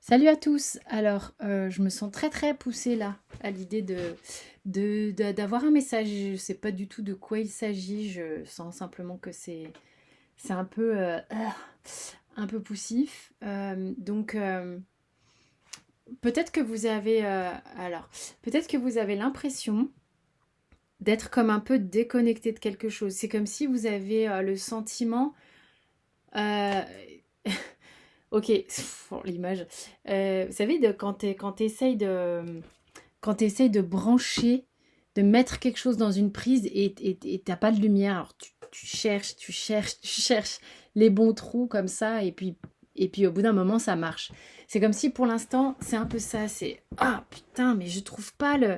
Salut à tous. Alors, je me sens très très poussée là à l'idée d'avoir un message. Je sais pas du tout de quoi il s'agit. Je sens simplement que c'est un peu poussif. Donc peut-être que vous avez peut-être que vous avez l'impression d'être comme un peu déconnecté de quelque chose. C'est comme si vous avez le sentiment. euh, Ok, bon, l'image. Vous savez, quand tu essayes de brancher, de mettre quelque chose dans une prise et t'as pas de lumière, alors tu cherches, tu cherches, tu cherches les bons trous comme ça, et puis au bout d'un moment, ça marche. C'est comme si pour l'instant, c'est un peu ça, c'est ah putain, mais je trouve pas le,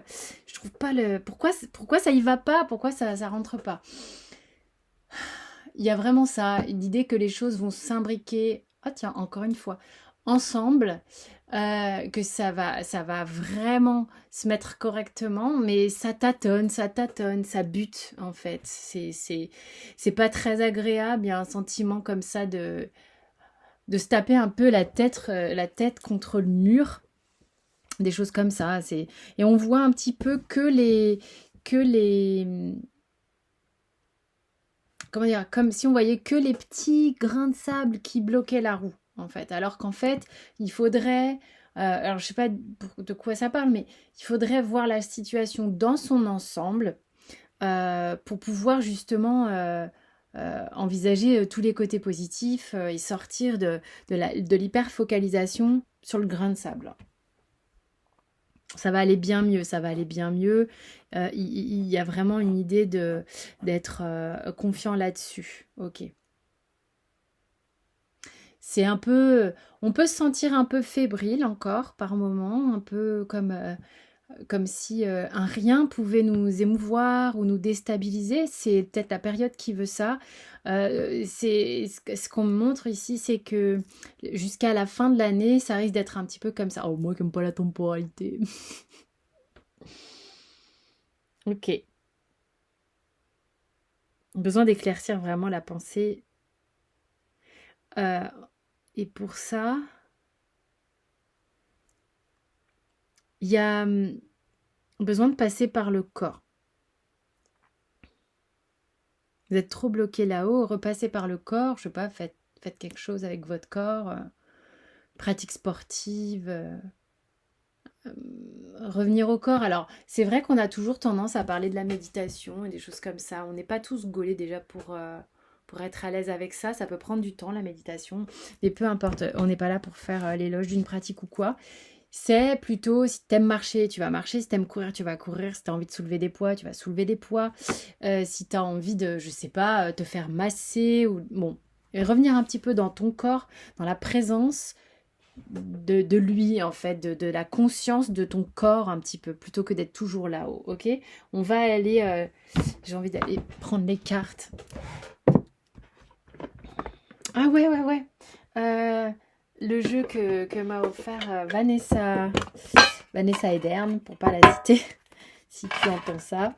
pourquoi ça y va pas, pourquoi ça rentre pas. Il y a vraiment ça, l'idée que les choses vont s'imbriquer, ah tiens, encore une fois, ensemble, que ça va vraiment se mettre correctement, mais ça tâtonne, ça bute en fait. C'est pas très agréable, il y a un sentiment comme ça de se taper un peu la tête contre le mur, des choses comme ça. Et on voit un petit peu que les, comment dire, comme si on voyait que les petits grains de sable qui bloquaient la roue, en fait. Alors qu'en fait, il faudrait, alors je sais pas de quoi ça parle, mais il faudrait voir la situation dans son ensemble pour pouvoir justement envisager tous les côtés positifs et sortir de l'hyper-focalisation sur le grain de sable. Ça va aller bien mieux, ça va aller bien mieux. Il y a vraiment une idée d'être confiant là-dessus. Ok. C'est un peu, on peut se sentir un peu fébrile encore par moment, un peu comme si un rien pouvait nous émouvoir ou nous déstabiliser. C'est peut-être la période qui veut ça. Ce qu'on me montre ici, c'est que jusqu'à la fin de l'année, ça risque d'être un petit peu comme ça. Oh, moi qui n'aime pas la temporalité. Ok. Besoin d'éclaircir vraiment la pensée. Euh, et pour ça, il y a besoin de passer par le corps. Vous êtes trop bloqué là-haut, repassez par le corps. Je sais pas, faites quelque chose avec votre corps. Pratique sportive. Revenir au corps. Alors, c'est vrai qu'on a toujours tendance à parler de la méditation et des choses comme ça. On n'est pas tous gaulés déjà pour être à l'aise avec ça. Ça peut prendre du temps, la méditation. Mais peu importe, on n'est pas là pour faire l'éloge d'une pratique ou quoi. C'est plutôt si t'aimes marcher, tu vas marcher. Si t'aimes courir, tu vas courir. Si t'as envie de soulever des poids, tu vas soulever des poids. Si t'as envie de, je sais pas, te faire masser ou bon, et revenir un petit peu dans ton corps, dans la présence de lui en fait, de la conscience de ton corps un petit peu, plutôt que d'être toujours là-haut. Ok, on va aller. J'ai envie d'aller prendre les cartes. Ah ouais ouais ouais. Euh, le jeu que m'a offert Vanessa Edern, pour pas la citer, si tu entends ça,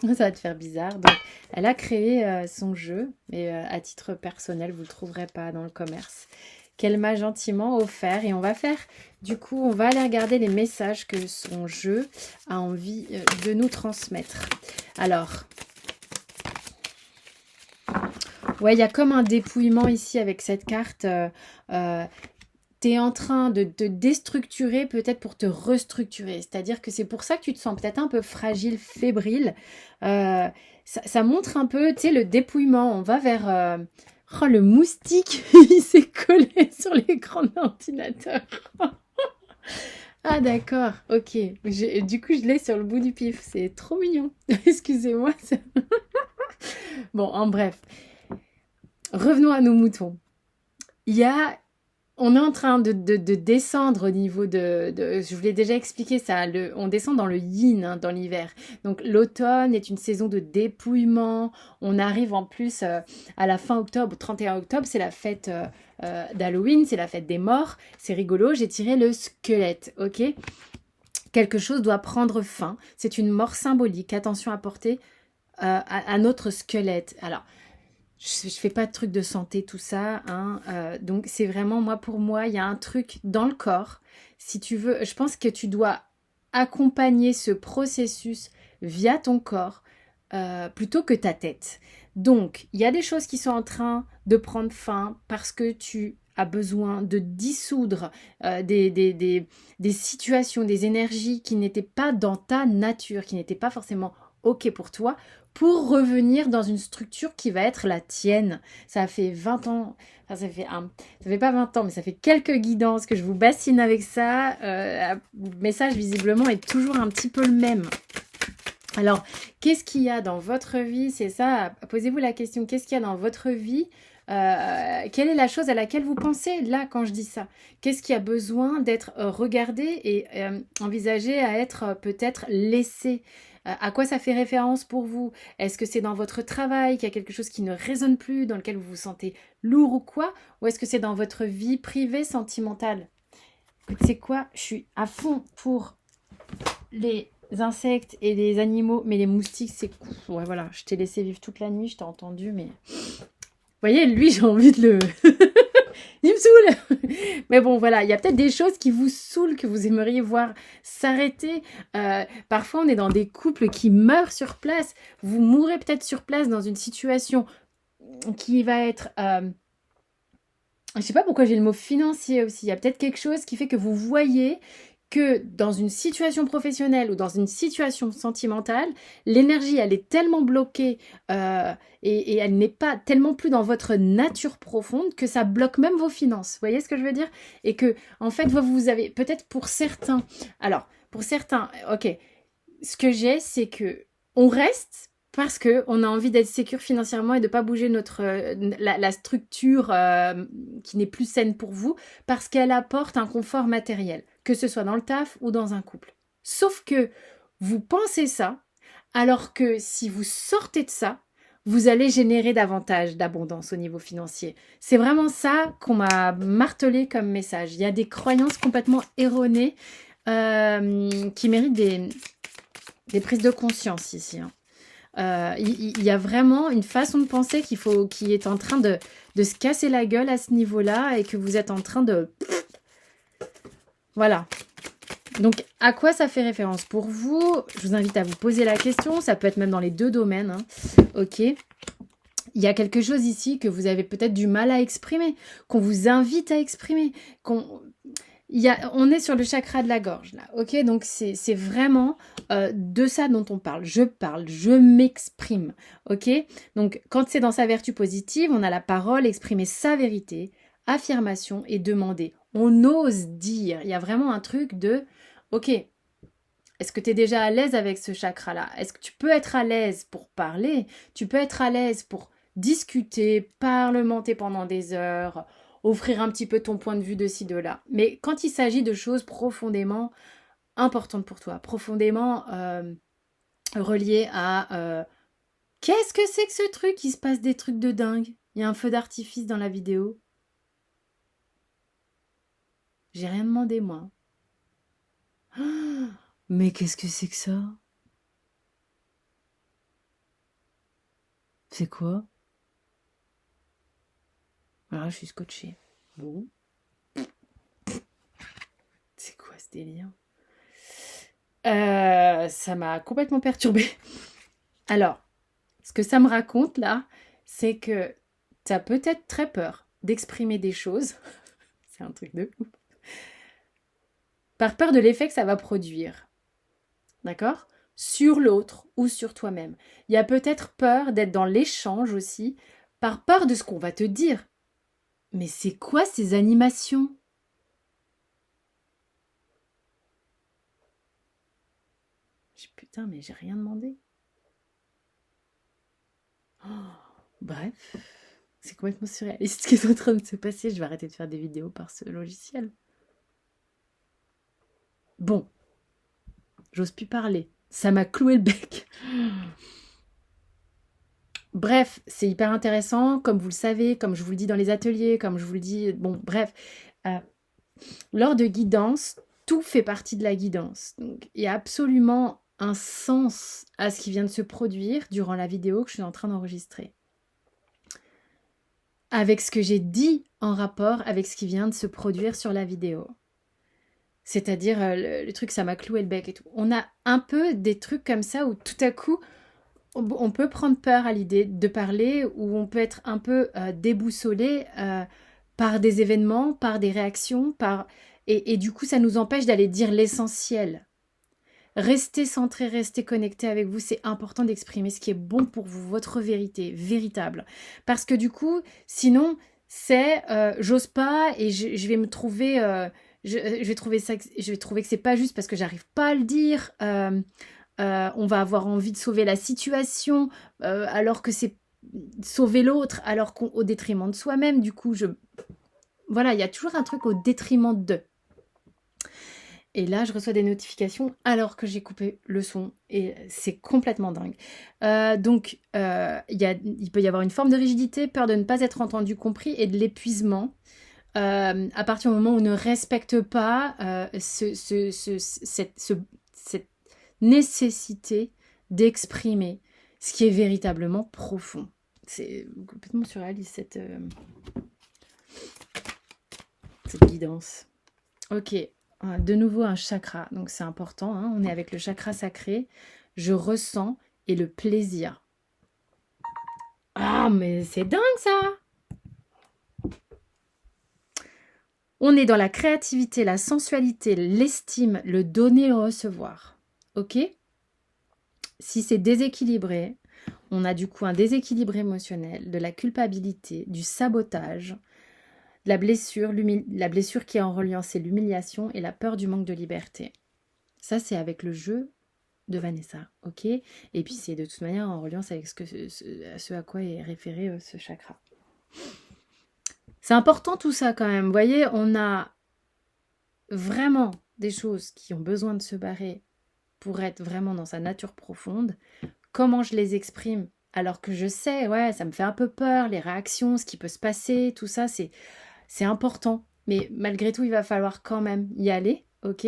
ça va te faire bizarre. Donc, elle a créé son jeu, mais à titre personnel, vous le trouverez pas dans le commerce, qu'elle m'a gentiment offert. Et on va faire, du coup, on va aller regarder les messages que son jeu a envie de nous transmettre. Alors, ouais, il y a comme un dépouillement ici avec cette carte. Tu es en train de te déstructurer peut-être pour te restructurer. C'est-à-dire que c'est pour ça que tu te sens peut-être un peu fragile, fébrile. Euh, ça montre un peu, tu sais, le dépouillement. On va vers... Oh, le moustique, il s'est collé sur l'écran de l'ordinateur. Ah d'accord, ok. Du coup, je l'ai sur le bout du pif. C'est trop mignon. Excusez-moi. Bon, en bref. Revenons à nos moutons. Il y a On est en train de descendre au niveau je vous l'ai déjà expliqué ça, on descend dans le yin, hein, dans l'hiver. Donc l'automne est une saison de dépouillement. On arrive en plus à la fin octobre, 31 octobre, c'est la fête d'Halloween, c'est la fête des morts. C'est rigolo, j'ai tiré le squelette, ok? Quelque chose doit prendre fin. C'est une mort symbolique. Attention à porter à notre squelette. Alors, Je fais pas de trucs de santé, tout ça, hein, donc c'est vraiment, moi, pour moi, il y a un truc dans le corps. Si tu veux, je pense que tu dois accompagner ce processus via ton corps plutôt que ta tête. Donc, il y a des choses qui sont en train de prendre fin parce que tu as besoin de dissoudre des situations, des énergies qui n'étaient pas dans ta nature, qui n'étaient pas forcément OK pour toi, pour revenir dans une structure qui va être la tienne. Ça fait 20 ans, enfin ça fait pas 20 ans, mais ça fait quelques guidances que je vous bassine avec ça. Le message visiblement est toujours un petit peu le même. Alors, qu'est-ce qu'il y a dans votre vie? C'est ça, posez-vous la question, qu'est-ce qu'il y a dans votre vie? Quelle est la chose à laquelle vous pensez là quand je dis ça? Qu'est-ce qui a besoin d'être regardé et envisagé à être peut-être laissé? À quoi ça fait référence pour vous? Est-ce que c'est dans votre travail qu'il y a quelque chose qui ne résonne plus, dans lequel vous vous sentez lourd ou quoi? Ou est-ce que c'est dans votre vie privée sentimentale? Écoute, c'est quoi? Je suis à fond pour les insectes et les animaux, mais les moustiques, c'est cool. Ouais, voilà, je t'ai laissé vivre toute la nuit, je t'ai entendu, mais... Vous voyez, lui, j'ai envie de le... Il me saoule. Mais bon, voilà, il y a peut-être des choses qui vous saoulent, que vous aimeriez voir s'arrêter. Parfois, on est dans des couples qui meurent sur place. Vous mourrez peut-être sur place dans une situation qui va être... je sais pas pourquoi j'ai le mot financier aussi. Il y a peut-être quelque chose qui fait que vous voyez que dans une situation professionnelle ou dans une situation sentimentale, l'énergie, elle est tellement bloquée et elle n'est pas tellement plus dans votre nature profonde que ça bloque même vos finances. Vous voyez ce que je veux dire? Et que, en fait, vous avez, peut-être pour certains, alors, pour certains, ok, ce que j'ai, c'est que on reste parce qu'on a envie d'être sécure financièrement et de ne pas bouger la structure qui n'est plus saine pour vous, parce qu'elle apporte un confort matériel, que ce soit dans le taf ou dans un couple. Sauf que vous pensez ça, alors que si vous sortez de ça, vous allez générer davantage d'abondance au niveau financier. C'est vraiment ça qu'on m'a martelé comme message. Il y a des croyances complètement erronées qui méritent des prises de conscience ici, hein. Il y a vraiment une façon de penser qui est en train de se casser la gueule à ce niveau-là et que vous êtes en train de... Voilà. Donc, à quoi ça fait référence pour vous? Je vous invite à vous poser la question. Ça peut être même dans les deux domaines, hein. Ok. Il y a quelque chose ici que vous avez peut-être du mal à exprimer, qu'on vous invite à exprimer, on est sur le chakra de la gorge, là, ok? Donc, c'est vraiment de ça dont on parle, je m'exprime, ok? Donc, quand c'est dans sa vertu positive, on a la parole, exprimer sa vérité, affirmation et demander. On ose dire, il y a vraiment un truc de, ok, est-ce que tu es déjà à l'aise avec ce chakra-là? Est-ce que tu peux être à l'aise pour parler? Tu peux être à l'aise pour discuter, parlementer pendant des heures, offrir un petit peu ton point de vue de ci, de là. Mais quand il s'agit de choses profondément importantes pour toi, profondément reliées à qu'est-ce que c'est que ce truc? Il se passe des trucs de dingue. Il y a un feu d'artifice dans la vidéo. J'ai rien demandé, moi. Mais qu'est-ce que c'est que ça? C'est quoi? Alors, je suis scotchée. Bon. C'est quoi ce délire? Ça m'a complètement perturbée. Alors, ce que ça me raconte là, c'est que tu as peut-être très peur d'exprimer des choses. C'est un truc de ouf. Par peur de l'effet que ça va produire. D'accord? Sur l'autre ou sur toi-même. Il y a peut-être peur d'être dans l'échange aussi, par peur de ce qu'on va te dire. Mais c'est quoi ces animations? Putain, mais j'ai rien demandé. Oh, bref, c'est complètement surréaliste ce qui est en train de se passer. Je vais arrêter de faire des vidéos par ce logiciel. Bon, j'ose plus parler. Ça m'a cloué le bec. Bref, c'est hyper intéressant, comme vous le savez, comme je vous le dis dans les ateliers, comme je vous le dis... Bon, bref, lors de guidance, tout fait partie de la guidance. Donc, il y a absolument un sens à ce qui vient de se produire durant la vidéo que je suis en train d'enregistrer. avec ce que j'ai dit en rapport avec ce qui vient de se produire sur la vidéo. C'est-à-dire, le truc, ça m'a cloué le bec et tout. On a un peu des trucs comme ça où tout à coup, on peut prendre peur à l'idée de parler, où on peut être un peu déboussolé par des événements, par des réactions, et du coup, ça nous empêche d'aller dire l'essentiel. Restez centré, restez connecté avec vous. C'est important d'exprimer ce qui est bon pour vous, votre vérité, véritable. Parce que du coup, sinon, c'est j'ose pas et je vais me trouver... je vais trouver ça, je vais trouver que c'est pas juste parce que j'arrive pas à le dire. On va avoir envie de sauver la situation alors que c'est sauver l'autre, alors qu'au détriment de soi-même. Du coup, voilà, il y a toujours un truc au détriment d'eux. Et là, je reçois des notifications alors que j'ai coupé le son. Et c'est complètement dingue. Donc, il peut y avoir une forme de rigidité, peur de ne pas être entendu, compris, et de l'épuisement. À partir du moment où on ne respecte pas cette nécessité d'exprimer ce qui est véritablement profond. C'est complètement surréaliste cette guidance. Ok. De nouveau un chakra, donc c'est important, hein. On est avec le chakra sacré, je ressens et le plaisir. Ah, mais c'est dingue ça! On est dans la créativité, la sensualité, l'estime, le donner et le recevoir. Ok? Si c'est déséquilibré, on a du coup un déséquilibre émotionnel, de la culpabilité, du sabotage, la blessure qui est en reliance, c'est l'humiliation et la peur du manque de liberté. Ça, c'est avec le jeu de Vanessa, ok? Et puis, c'est de toute manière en reliance avec ce à quoi est référé ce chakra. C'est important tout ça quand même. Vous voyez, on a vraiment des choses qui ont besoin de se barrer pour être vraiment dans sa nature profonde. Comment je les exprime? Alors que je sais, ouais, ça me fait un peu peur, les réactions, ce qui peut se passer, tout ça, c'est important, mais malgré tout, il va falloir quand même y aller, ok?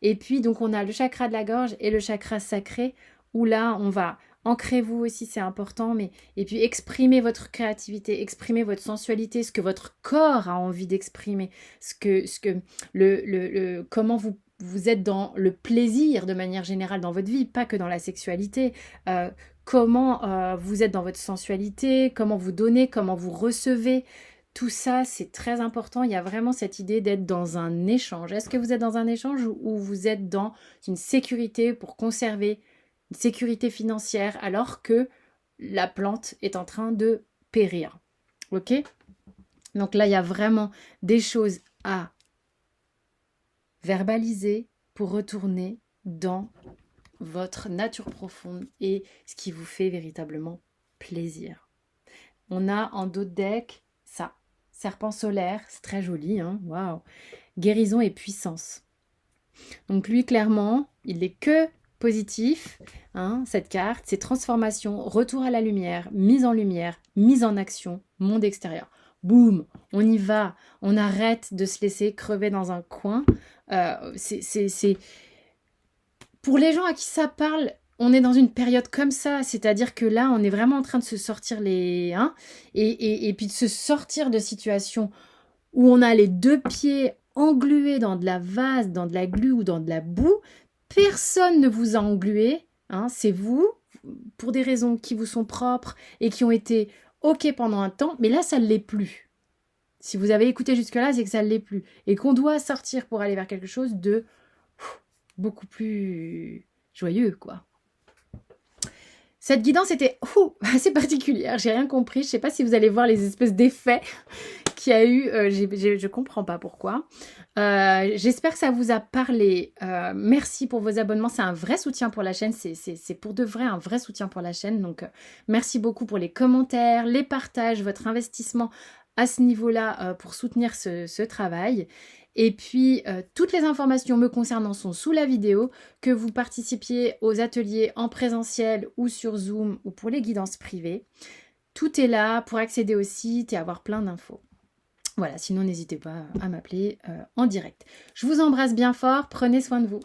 Et puis, donc, on a le chakra de la gorge et le chakra sacré, où là, on va ancrer vous aussi, c'est important, et puis exprimer votre créativité, exprimer votre sensualité, ce que votre corps a envie d'exprimer, comment vous êtes dans le plaisir de manière générale dans votre vie, pas que dans la sexualité, comment vous êtes dans votre sensualité, comment vous donnez, comment vous recevez. Tout ça, c'est très important. Il y a vraiment cette idée d'être dans un échange. Est-ce que vous êtes dans un échange ou vous êtes dans une sécurité pour conserver une sécurité financière alors que la plante est en train de périr? Ok? Donc là, il y a vraiment des choses à verbaliser pour retourner dans votre nature profonde et ce qui vous fait véritablement plaisir. On a en dos de deck ça. Serpent solaire, c'est très joli, hein, waouh. Guérison et puissance. Donc lui, clairement, il n'est que positif, hein, cette carte, c'est transformation, retour à la lumière, mise en action, monde extérieur. Boum, on y va, on arrête de se laisser crever dans un coin. C'est pour les gens à qui ça parle. On est dans une période comme ça, c'est-à-dire que là, on est vraiment en train de se sortir et puis de se sortir de situations où on a les deux pieds englués dans de la vase, dans de la glu ou dans de la boue. Personne ne vous a englué, hein, c'est vous, pour des raisons qui vous sont propres et qui ont été OK pendant un temps, mais là, ça ne l'est plus. Si vous avez écouté jusque-là, c'est que ça ne l'est plus. Et qu'on doit sortir pour aller vers quelque chose de beaucoup plus joyeux, quoi. Cette guidance était assez particulière, j'ai rien compris. Je ne sais pas si vous allez voir les espèces d'effets qu'il y a eu, je ne comprends pas pourquoi. J'espère que ça vous a parlé. Merci pour vos abonnements, c'est un vrai soutien pour la chaîne, c'est pour de vrai un vrai soutien pour la chaîne. Donc merci beaucoup pour les commentaires, les partages, votre investissement à ce niveau-là pour soutenir ce travail. Et puis, toutes les informations me concernant sont sous la vidéo, que vous participiez aux ateliers en présentiel ou sur Zoom ou pour les guidances privées. Tout est là pour accéder au site et avoir plein d'infos. Voilà, sinon n'hésitez pas à m'appeler en direct. Je vous embrasse bien fort, prenez soin de vous.